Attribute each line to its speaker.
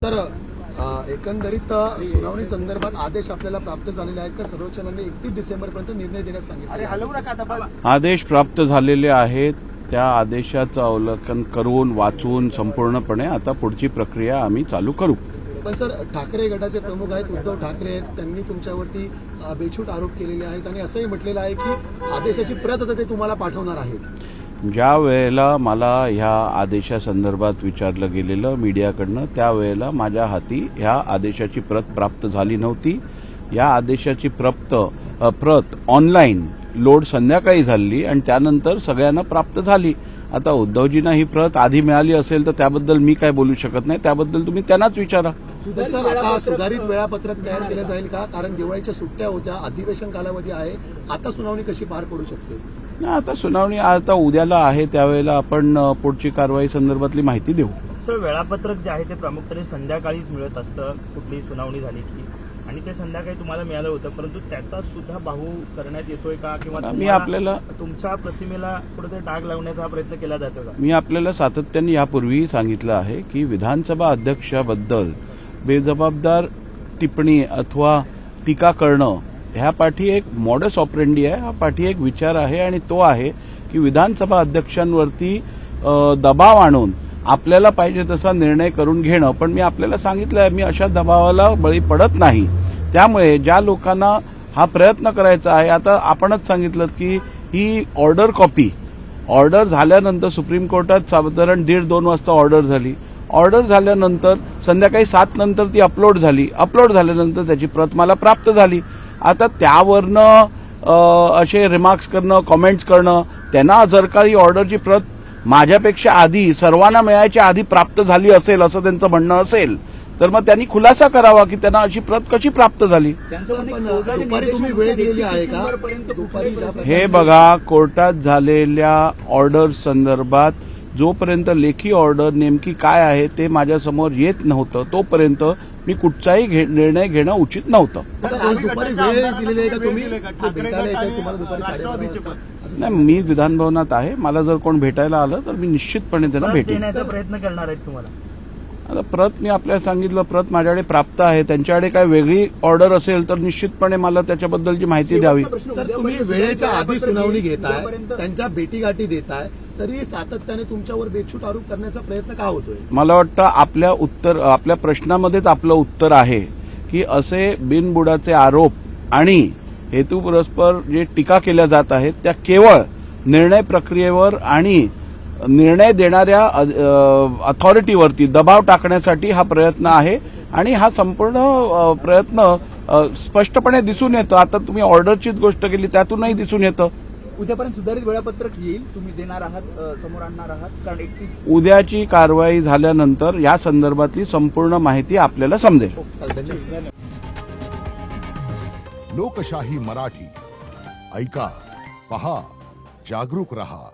Speaker 1: तर एकंदरीत सुनावणी संदर्भात आदेश आपल्याला प्राप्त झालेले आहेत का? सर्वोच्च न्यायालयाने 31 डिसेंबरपर्यंत निर्णय देण्यास सांगितले.
Speaker 2: आदेश प्राप्त झालेले आहेत. त्या आदेशाचं अवलोकन करून वाचून संपूर्णपणे आता पुढची प्रक्रिया आम्ही चालू करू.
Speaker 1: पण सर, ठाकरे गटाचे प्रमुख आहेत उद्धव ठाकरे आहेत, त्यांनी तुमच्यावरती बेछूट आरोप केलेले आहेत आणि असंही म्हटलेलं आहे की आदेशाची प्रत आता ते तुम्हाला पाठवणार आहेत.
Speaker 2: ज्या वेळेला मला ह्या आदेशासंदर्भात विचारलं गेलेलं मीडियाकडनं त्यावेळेला माझ्या हाती ह्या आदेशाची प्रत प्राप्त झाली नव्हती. या आदेशाची प्रत ऑनलाईन लोड संध्याकाळी झाली आणि त्यानंतर सगळ्यांना प्राप्त झाली. आता उद्धवजींना ही प्रत आधी मिळाली असेल तर त्याबद्दल मी काय बोलू शकत नाही. त्याबद्दल तुम्ही त्यांनाच विचारा.
Speaker 1: सर, आता सुधारित वेळापत्रक तयार केलं जाईल का? कारण दिवाळीच्या सुट्ट्या होत्या, अधिवेशन कालावधी आहे, आता सुनावणी कशी पार पडू शकते?
Speaker 2: आता सुनावणी आता उद्याला आहे, त्यावेळेला आपण पुढची कारवाई संदर्भातली माहिती देऊ.
Speaker 3: सर, वेळापत्रक जे आहे ते प्रामुख्याने संध्याकाळीच मिळत असतं कुठलीही सुनावणी झाली की, आणि ते संध्याकाळी तुम्हाला मिळालं होतं, परंतु त्याचा सुद्धा बाहू करण्यात येतोय का? किंवा
Speaker 2: मी आपल्याला
Speaker 3: तुमच्या प्रतिमेला कुठेतरी डाग लावण्याचा प्रयत्न केला जातो का?
Speaker 2: मी आपल्याला सातत्याने यापूर्वी सांगितलं आहे की विधानसभा अध्यक्षाबद्दल बेजबाबदार टिप्पणी अथवा टीका करणं ह्या पाठी एक मॉडस ऑपरेंडी आहे, हा पाठी एक विचार आहे आणि तो आहे की विधानसभा अध्यक्षांवरती दबाव आणून आपल्याला पाहिजे तसा निर्णय करून घेणं. पण मी आपल्याला सांगितलं आहे मी अशा दबावाला बळी पडत नाही. त्यामुळे ज्या लोकांना हा प्रयत्न करायचा आहे, आता आपणच सांगितलं की ही ऑर्डर झाल्यानंतर सुप्रीम कोर्टात साधारण 1:30-2 वाजता ऑर्डर झाली. ऑर्डर झाल्यानंतर संध्याकाळी 7 नंतर ती अपलोड झाल्यानंतर त्याची प्रत मला प्राप्त झाली. आता त्यावरनं असे रिमार्क्स करणं, कॉमेंट्स करणं, त्यांना जर का ही ऑर्डरची प्रत माझ्यापेक्षा आधी सर्वांना मिळायच्या आधी प्राप्त झाली असेल असं त्यांचं म्हणणं असेल तर मग त्यांनी खुलासा करावा की त्यांना अशी प्रत कशी प्राप्त झाली.
Speaker 1: दुपारी तुम्ही वेळ दिलेली आहे का?
Speaker 2: हे बघा, कोर्टात झालेल्या ऑर्डर संदर्भात जोपर्यंत लेखी ऑर्डर नेमकी काय आहे ते माझ्यासमोर येत नव्हतं तोपर्यंत मी कुठचाही निर्णय घेणं उचित नव्हतं.
Speaker 1: दुपारी वेळ दिलेली आहे का तुम्ही? भेटायला येतात तुम्हाला दुपारी 12:30
Speaker 2: नाही, मी विधानभवनात आहे. मला जर कोण भेटायला आलं तर मी निश्चितपणे त्यांना भेटेन.
Speaker 3: प्रयत्न करणार आहेत तुम्हाला?
Speaker 2: आता प्रत मी आपल्याला सांगितलं, प्रत माझ्याकडे प्राप्त आहे. त्यांच्याकडे काय वेगळी ऑर्डर असेल तर निश्चितपणे मला त्याच्याबद्दलची माहिती द्यावी.
Speaker 1: सर, तुम्ही वेळेच्या आधी सुनावणी घेताय, त्यांच्या भेटीगाठी देताय, तरी सातत्याने तुमच्यावर बेछूट आरोप करण्याचा प्रयत्न का होतोय?
Speaker 2: मला वाटतं आपल्या प्रश्नामध्येच आपलं उत्तर आहे की असे बिनबुडाचे आरोप आणि हेतुपुरस्पर जे टीका केल्या जात आहेत त्या केवळ निर्णय प्रक्रियेवर आणि निर्णय देणाऱ्या अथॉरिटीवरती दबाव टाकण्यासाठी हा प्रयत्न आहे आणि हा संपूर्ण प्रयत्न स्पष्टपणे दिसून येतो. आता तुम्ही ऑर्डरचीच गोष्ट केली, त्यातूनही दिसून येतं.
Speaker 4: उद्यापर्यंत सुधारित वेळापत्रक येईल, तुम्ही देणार आहात, समोर आणणार आहात? कारण 31
Speaker 2: उद्याची कारवाई झाल्यानंतर या संदर्भातली संपूर्ण माहिती आपल्याला समजेल.
Speaker 5: लोकशाही मराठी ऐका, पहा, जागरूक रहा.